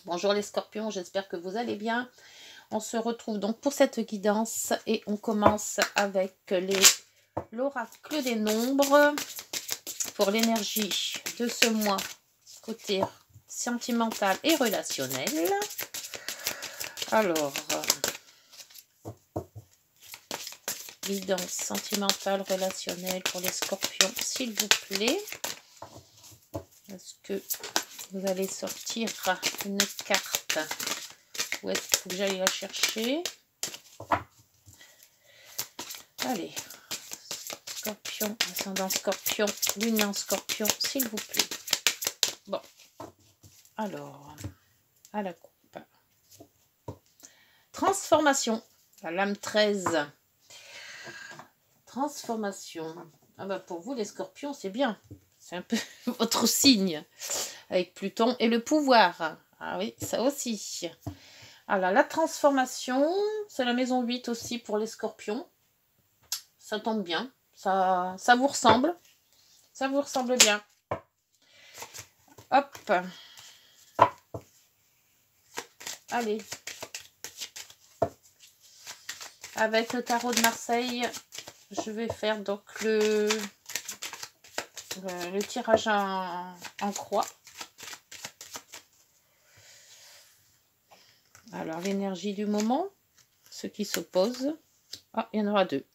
Bonjour les scorpions, j'espère que vous allez bien. On se retrouve donc pour cette guidance et on commence avec l'oracle des nombres pour l'énergie de ce mois côté sentimental et relationnel. Alors, guidance sentimentale, relationnelle pour les scorpions, s'il vous plaît. Est-ce que vous allez sortir une carte? Où est-ce que j'aille la chercher? Allez, scorpion, ascendant scorpion, lune en scorpion, s'il vous plaît. Bon, alors, à la coupe. Transformation, la lame 13. Transformation. Ah bah pour vous les scorpions, c'est bien. C'est un peu votre signe. Avec Pluton et le pouvoir. Ah oui, ça aussi. Alors, la transformation, c'est la maison 8 aussi pour les scorpions. Ça tombe bien. Ça vous ressemble. Ça vous ressemble bien. Hop. Allez. Avec le tarot de Marseille, je vais faire donc le tirage en croix. Alors, l'énergie du moment, ce qui s'oppose. Ah, il y en aura deux.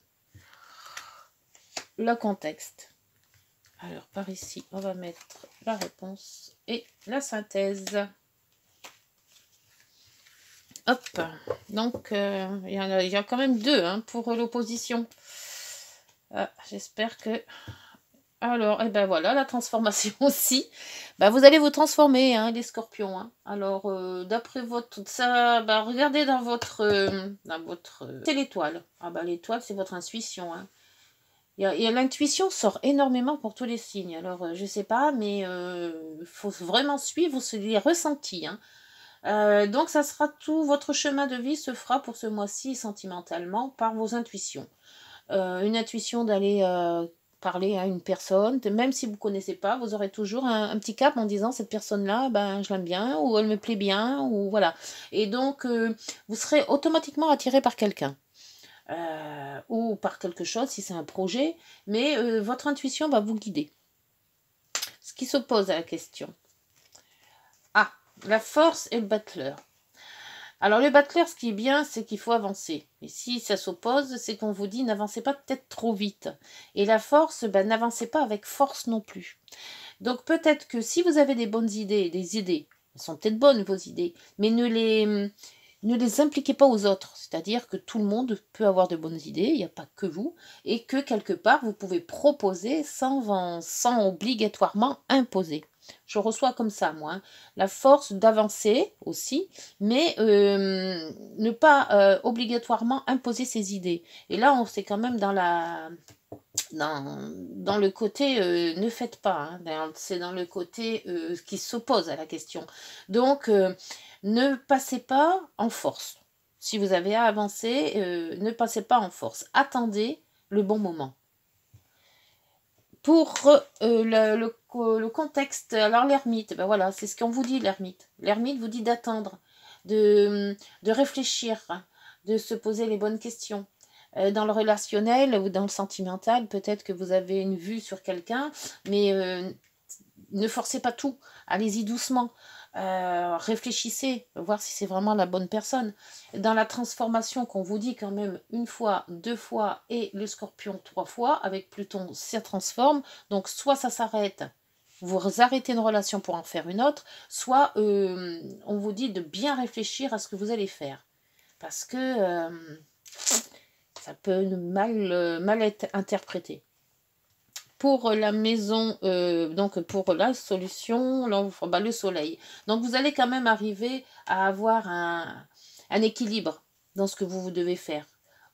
Le contexte. Alors, par ici, on va mettre la réponse et la synthèse. Hop. Donc, il y a quand même deux hein, pour l'opposition. Ah, j'espère que... Alors, et ben voilà, la transformation aussi. Ben, vous allez vous transformer, hein, les scorpions. Hein. Alors, d'après votre... ça, ben, regardez dans votre... c'est l'étoile. Ah ben, l'étoile, c'est votre intuition. Hein. L'intuition sort énormément pour tous les signes. Alors, je sais pas, mais il faut vraiment suivre les ressentis. Hein. Donc, ça sera tout. Votre chemin de vie se fera pour ce mois-ci sentimentalement par vos intuitions. Une intuition d'aller... parler à une personne, même si vous ne connaissez pas, vous aurez toujours un petit cap en disant cette personne-là, ben, je l'aime bien, ou elle me plaît bien, ou voilà. Et donc, vous serez automatiquement attiré par quelqu'un. Ou par quelque chose, si c'est un projet, mais votre intuition va vous guider. Ce qui s'oppose à la question. Ah, la force et le battleur. Alors, le battleur, ce qui est bien, c'est qu'il faut avancer. Et si ça s'oppose, c'est qu'on vous dit n'avancez pas peut-être trop vite. Et la force, ben, n'avancez pas avec force non plus. Donc, peut-être que si vous avez des bonnes idées, elles sont peut-être bonnes vos idées, mais ne les impliquez pas aux autres. C'est-à-dire que tout le monde peut avoir de bonnes idées, il n'y a pas que vous, et que quelque part, vous pouvez proposer sans obligatoirement imposer. Je reçois comme ça, moi. Hein. La force d'avancer aussi, mais ne pas obligatoirement imposer ses idées. Et là, on c'est quand même dans le côté ne faites pas. Hein. C'est dans le côté qui s'oppose à la question. Donc, ne passez pas en force. Si vous avez à avancer, ne passez pas en force. Attendez le bon moment. Pour le contexte, alors l'ermite, ben voilà, c'est ce qu'on vous dit l'ermite. L'ermite vous dit d'attendre, de réfléchir, de se poser les bonnes questions. Dans le relationnel ou dans le sentimental, peut-être que vous avez une vue sur quelqu'un, mais ne forcez pas tout, allez-y doucement. Réfléchissez, voir si c'est vraiment la bonne personne. Dans la transformation qu'on vous dit quand même une fois, 2 fois et le scorpion 3 fois, avec Pluton ça transforme, donc soit ça s'arrête, vous arrêtez une relation pour en faire une autre, soit on vous dit de bien réfléchir à ce que vous allez faire. Parce que ça peut mal être interprété. Pour la maison, donc pour la solution, le soleil. Donc vous allez quand même arriver à avoir un équilibre dans ce que vous devez faire.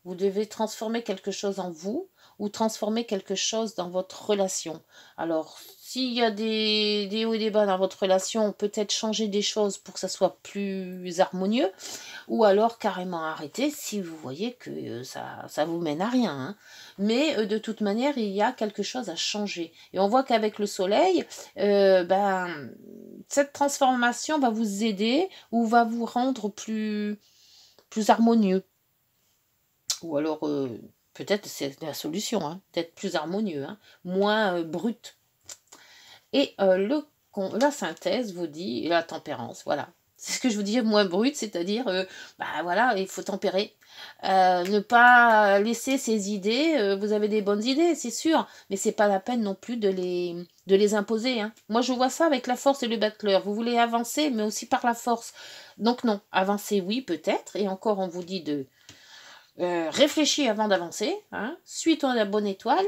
Vous devez transformer quelque chose en vous ou transformer quelque chose dans votre relation. Alors, s'il y a des hauts et des bas dans votre relation, peut-être changer des choses pour que ça soit plus harmonieux, ou alors carrément arrêter si vous voyez que ça vous mène à rien. Hein. Mais de toute manière, il y a quelque chose à changer. Et on voit qu'avec le soleil, cette transformation va vous aider ou va vous rendre plus harmonieux. Ou alors, peut-être c'est la solution, hein, peut-être plus harmonieux, hein, moins brut. Et la synthèse vous dit, la tempérance, voilà. C'est ce que je vous dis, moins brut, c'est-à-dire, voilà, il faut tempérer. Ne pas laisser ces idées, vous avez des bonnes idées, c'est sûr, mais c'est pas la peine non plus de les imposer. Hein. Moi, je vois ça avec la force et le battleur. Vous voulez avancer, mais aussi par la force. Donc non, avancer, oui, peut-être, et encore, on vous dit de réfléchis avant d'avancer, hein, suis-toi la bonne étoile,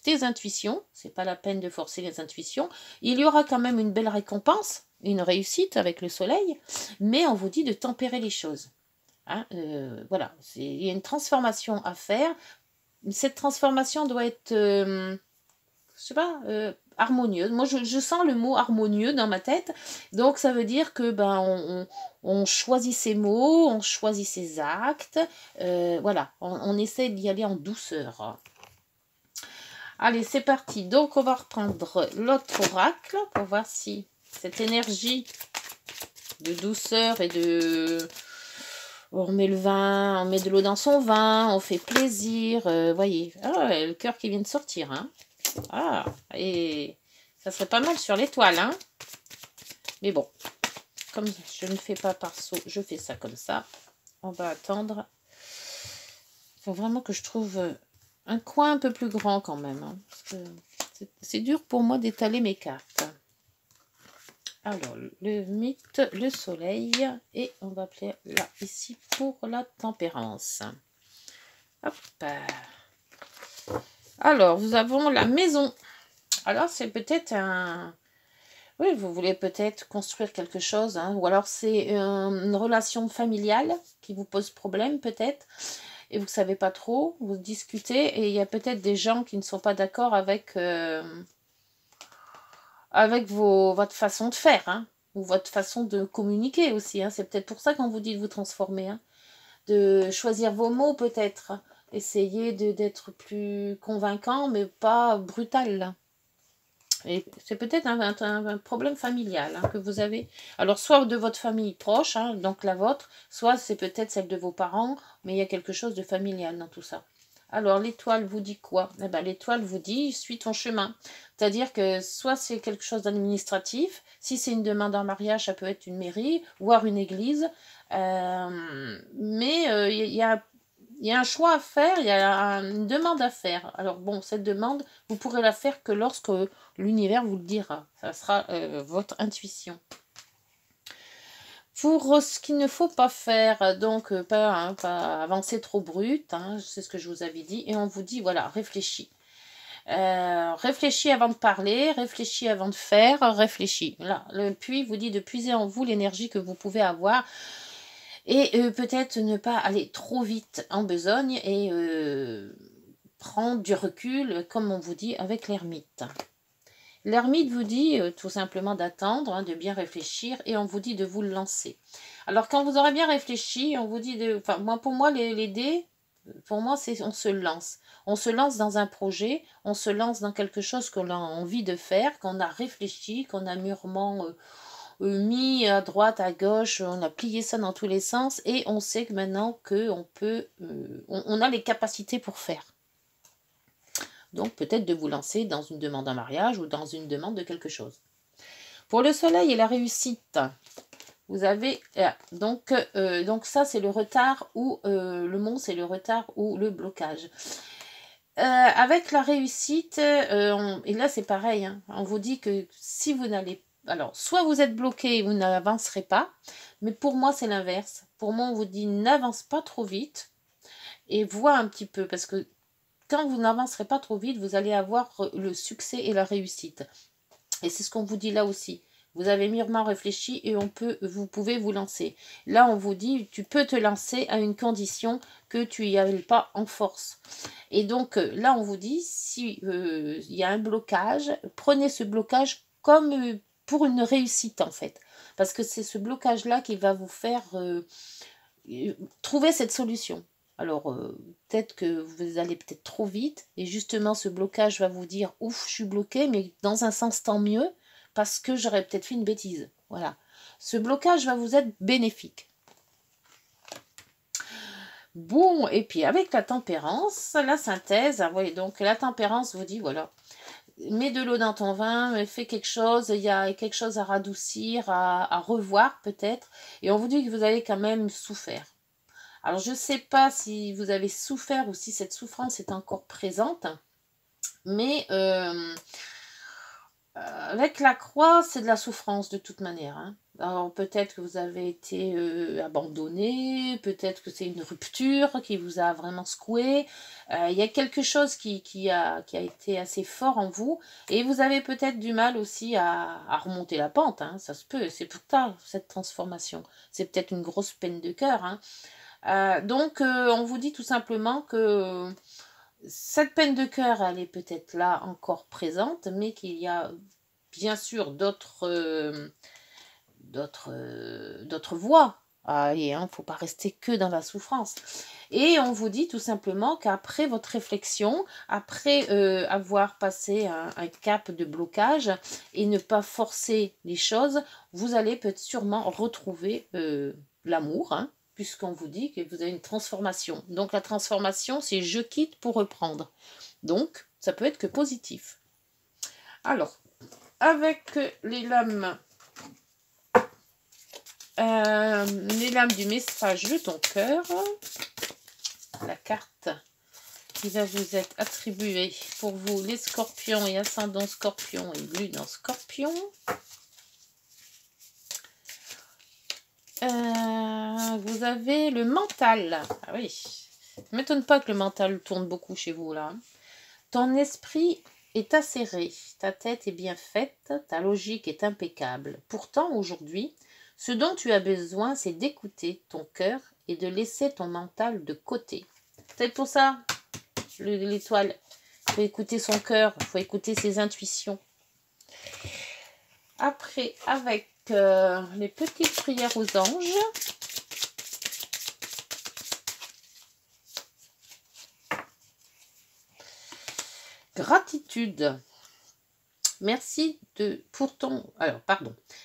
tes intuitions, c'est pas la peine de forcer les intuitions, il y aura quand même une belle récompense, une réussite avec le soleil, mais on vous dit de tempérer les choses. Hein, voilà, il y a une transformation à faire, cette transformation doit être, je sais pas, harmonieuse. Moi, je sens le mot harmonieux dans ma tête. Donc, ça veut dire que on choisit ses mots, on choisit ses actes. Voilà, on essaie d'y aller en douceur. Allez, c'est parti. Donc, on va reprendre l'autre oracle pour voir si cette énergie de douceur et de... On remet le vin, on met de l'eau dans son vin, on fait plaisir. Voyez, le cœur qui vient de sortir, hein. Ah, et ça serait pas mal sur l'étoile, hein. Mais bon, comme je ne fais pas par saut, je fais ça comme ça. On va attendre. Il faut vraiment que je trouve un coin un peu plus grand quand même. Hein, parce que c'est dur pour moi d'étaler mes cartes. Alors, le mythe, le soleil. Et on va appeler là, ici, pour la tempérance. Hop. Alors, nous avons la maison. Alors, c'est peut-être un... Oui, vous voulez peut-être construire quelque chose, hein, ou alors c'est une relation familiale qui vous pose problème peut-être, et vous ne savez pas trop, vous discutez, et il y a peut-être des gens qui ne sont pas d'accord avec votre façon de faire, hein, ou votre façon de communiquer aussi. Hein. C'est peut-être pour ça qu'on vous dit de vous transformer, hein, de choisir vos mots peut-être, essayer d'être plus convaincant, mais pas brutal. Et c'est peut-être un problème familial hein, que vous avez. Alors, soit de votre famille proche, hein, donc la vôtre, soit c'est peut-être celle de vos parents, mais il y a quelque chose de familial dans tout ça. Alors, l'étoile vous dit quoi? Eh ben, l'étoile vous dit, suis ton chemin. C'est-à-dire que soit c'est quelque chose d'administratif, si c'est une demande en mariage, ça peut être une mairie, voire une église. Mais il y a un choix à faire, il y a une demande à faire. Alors bon, cette demande, vous pourrez la faire que lorsque l'univers vous le dira. Ça sera votre intuition. Pour ce qu'il ne faut pas faire, donc pas avancer trop brut, hein, c'est ce que je vous avais dit, et on vous dit, voilà, réfléchis. Réfléchis avant de parler, réfléchis avant de faire, réfléchis. Là, le puits vous dit de puiser en vous l'énergie que vous pouvez avoir. Et peut-être ne pas aller trop vite en besogne et prendre du recul, comme on vous dit, avec l'ermite. L'ermite vous dit tout simplement d'attendre, hein, de bien réfléchir, et on vous dit de vous lancer. Alors, quand vous aurez bien réfléchi, on vous dit de... Enfin, pour moi, les dés, pour moi, c'est on se lance. On se lance dans un projet, on se lance dans quelque chose qu'on a envie de faire, qu'on a réfléchi, qu'on a mûrement... mis à droite, à gauche, on a plié ça dans tous les sens et on sait que maintenant qu'on peut, on a les capacités pour faire. Donc peut-être de vous lancer dans une demande en mariage ou dans une demande de quelque chose. Pour le soleil et la réussite, vous avez, donc ça c'est le retard ou le mont c'est le retard ou le blocage. Avec la réussite, et là c'est pareil, hein, on vous dit que si vous n'allez pas, alors, soit vous êtes bloqué et vous n'avancerez pas, mais pour moi, c'est l'inverse. Pour moi, on vous dit n'avance pas trop vite et vois un petit peu, parce que quand vous n'avancerez pas trop vite, vous allez avoir le succès et la réussite. Et c'est ce qu'on vous dit là aussi. Vous avez mûrement réfléchi et vous pouvez vous lancer. Là, on vous dit, tu peux te lancer à une condition que tu n'y ailles pas en force. Et donc, là, on vous dit, si il y a un blocage, prenez ce blocage comme pour une réussite, en fait. Parce que c'est ce blocage-là qui va vous faire trouver cette solution. Alors, peut-être que vous allez peut-être trop vite, et justement, ce blocage va vous dire, ouf, je suis bloqué, mais dans un sens, tant mieux, parce que j'aurais peut-être fait une bêtise. Voilà. Ce blocage va vous être bénéfique. Bon, et puis avec la tempérance, la synthèse, vous voyez, donc la tempérance vous dit, voilà, mets de l'eau dans ton vin, fais quelque chose, il y a quelque chose à radoucir, à revoir peut-être, et on vous dit que vous avez quand même souffert. Alors, je ne sais pas si vous avez souffert ou si cette souffrance est encore présente, mais avec la croix, c'est de la souffrance de toute manière. Hein. Alors, peut-être que vous avez été abandonné, peut-être que c'est une rupture qui vous a vraiment secoué. Il y a quelque chose qui a été assez fort en vous, et vous avez peut-être du mal aussi à remonter la pente. Hein. Ça se peut, c'est pour ça, cette transformation. C'est peut-être une grosse peine de cœur, hein. Donc, on vous dit tout simplement que cette peine de cœur, elle est peut-être là encore présente, mais qu'il y a bien sûr d'autres voies à aller. Il ne faut pas rester que dans la souffrance. Et on vous dit tout simplement qu'après votre réflexion, après avoir passé un cap de blocage et ne pas forcer les choses, vous allez peut-être sûrement retrouver l'amour, hein, puisqu'on vous dit que vous avez une transformation. Donc la transformation, c'est je quitte pour reprendre. Donc, ça peut être que positif. Alors, avec les lames du message de ton cœur, la carte qui va vous être attribuée pour vous, les scorpions et ascendant scorpion et lune en scorpion. Vous avez le mental. Ah oui, ça ne m'étonne pas que le mental tourne beaucoup chez vous là. Ton esprit est acéré, ta tête est bien faite, ta logique est impeccable. Pourtant, aujourd'hui, ce dont tu as besoin, c'est d'écouter ton cœur et de laisser ton mental de côté. C'est pour ça, l'étoile, il faut écouter son cœur, il faut écouter ses intuitions. Après, avec les petites prières aux anges, gratitude. Merci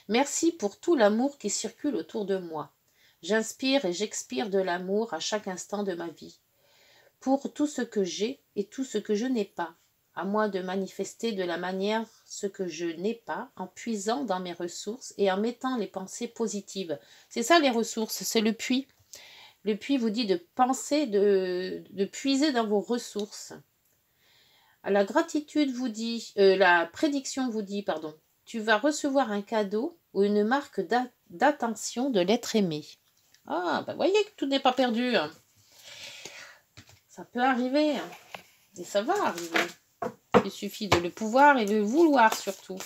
Merci pour tout l'amour qui circule autour de moi. J'inspire et j'expire de l'amour à chaque instant de ma vie. Pour tout ce que j'ai et tout ce que je n'ai pas. À moi de manifester de la manière ce que je n'ai pas, en puisant dans mes ressources et en mettant les pensées positives. C'est ça les ressources, c'est le puits. Le puits vous dit de penser, de puiser dans vos ressources. La gratitude vous dit, la prédiction vous dit, pardon, tu vas recevoir un cadeau ou une marque d'attention de l'être aimé. Ah, ben voyez que tout n'est pas perdu. Ça peut arriver, et ça va arriver. Il suffit de le pouvoir et de le vouloir surtout.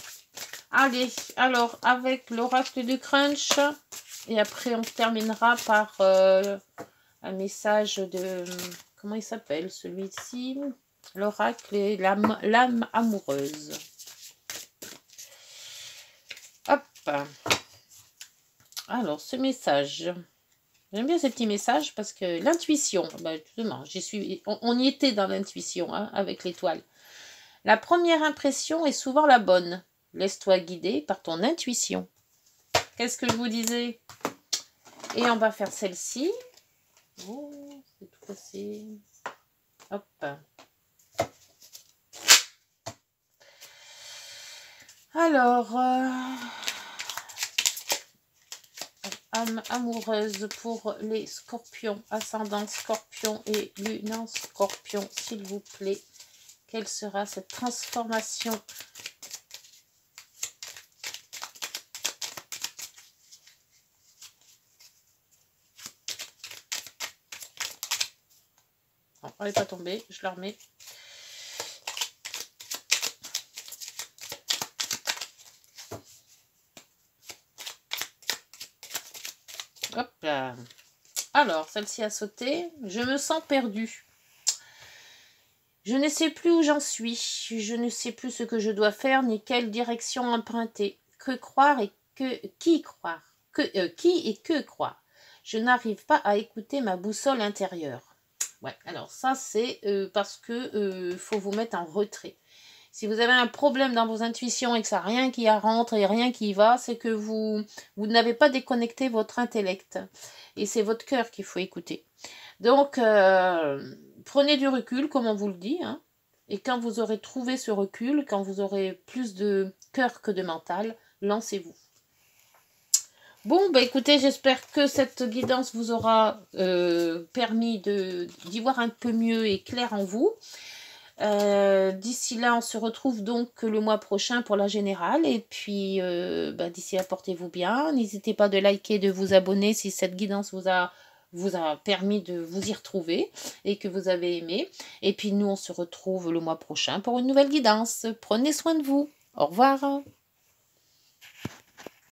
Allez, alors avec l'oracle de Crunch, et après on terminera par un message de... Comment il s'appelle celui-ci? L'oracle et l'âme amoureuse. Hop. Alors, ce message. J'aime bien ces petits messages parce que l'intuition, ben justement, on y était dans l'intuition, hein, avec l'étoile. La première impression est souvent la bonne. Laisse-toi guider par ton intuition. Qu'est-ce que je vous disais? Et on va faire celle-ci. Oh, c'est tout cassé. Hop. Alors, âme amoureuse pour les scorpions, ascendant scorpion et lune en scorpion, s'il vous plaît. Quelle sera cette transformation? Bon, elle n'est pas tombée, je la remets. Hop là. Alors, celle-ci a sauté. Je me sens perdue. Je ne sais plus où j'en suis. Je ne sais plus ce que je dois faire ni quelle direction emprunter. Que croire et qui croire? Qui et que croire? Je n'arrive pas à écouter ma boussole intérieure. Ouais, alors ça c'est parce que faut vous mettre en retrait. Si vous avez un problème dans vos intuitions et que ça n'a rien qui rentre et rien qui va, c'est que vous n'avez pas déconnecté votre intellect. Et c'est votre cœur qu'il faut écouter. Donc, prenez du recul, comme on vous le dit. Hein, et quand vous aurez trouvé ce recul, quand vous aurez plus de cœur que de mental, lancez-vous. Bon, bah écoutez, j'espère que cette guidance vous aura permis d'y voir un peu mieux et clair en vous. D'ici là, on se retrouve donc le mois prochain pour la générale. Et puis, d'ici là, portez-vous bien. N'hésitez pas de liker, de vous abonner si cette guidance vous a permis de vous y retrouver et que vous avez aimé. Et puis, nous, on se retrouve le mois prochain pour une nouvelle guidance. Prenez soin de vous. Au revoir.